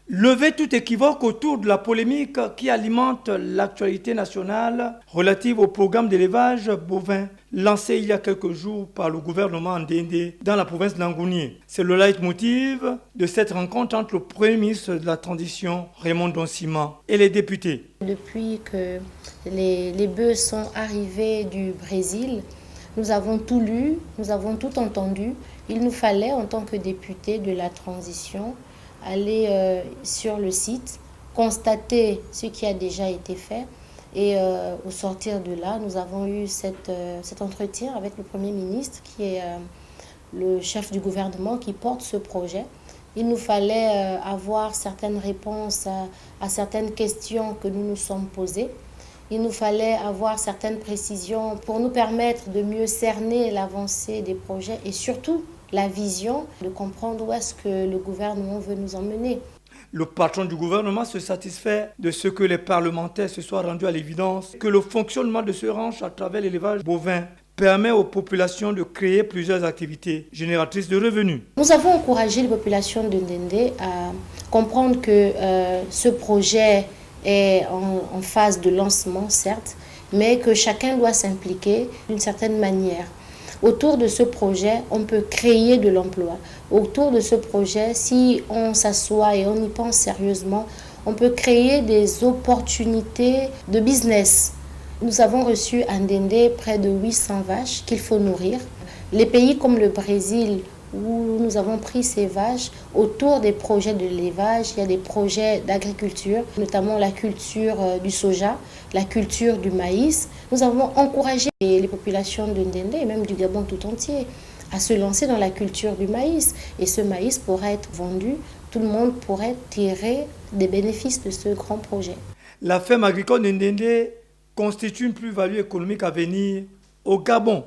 Lever tout équivoque autour de la polémique qui alimente l'actualité nationale relative au programme d'élevage bovin lancé il y a quelques jours par le gouvernement Ndende dans la province d'Angounié. C'est le leitmotiv de cette rencontre entre le Premier ministre de la Transition, Raymond Donsima, et les députés. Depuis que les bœufs sont arrivés du Brésil, nous avons tout lu, nous avons tout entendu. Il nous fallait, en tant que députés de la transition, aller sur le site, constater ce qui a déjà été fait. Et au sortir de là, nous avons eu cet entretien avec le Premier ministre, qui est le chef du gouvernement qui porte ce projet. Il nous fallait avoir certaines réponses à certaines questions que nous nous sommes posées. Il nous fallait avoir certaines précisions pour nous permettre de mieux cerner l'avancée des projets et surtout la vision, de comprendre où est-ce que le gouvernement veut nous emmener. Le patron du gouvernement se satisfait de ce que les parlementaires se soient rendus à l'évidence que le fonctionnement de ce ranch à travers l'élevage bovin permet aux populations de créer plusieurs activités génératrices de revenus. Nous avons encouragé les populations de Ndende à comprendre que ce projet est en phase de lancement, certes, mais que chacun doit s'impliquer d'une certaine manière. Autour de ce projet, on peut créer de l'emploi. Autour de ce projet, si on s'assoit et on y pense sérieusement, on peut créer des opportunités de business. Nous avons reçu à Ndende près de 800 vaches qu'il faut nourrir. Les pays comme le Brésil, où nous avons pris ces vaches, autour des projets de l'élevage, il y a des projets d'agriculture, notamment la culture du soja, la culture du maïs. Nous avons encouragé les populations de Ndende et même du Gabon tout entier à se lancer dans la culture du maïs. Et ce maïs pourra être vendu, tout le monde pourrait tirer des bénéfices de ce grand projet. La ferme agricole de Ndende constitue une plus-value économique à venir au Gabon.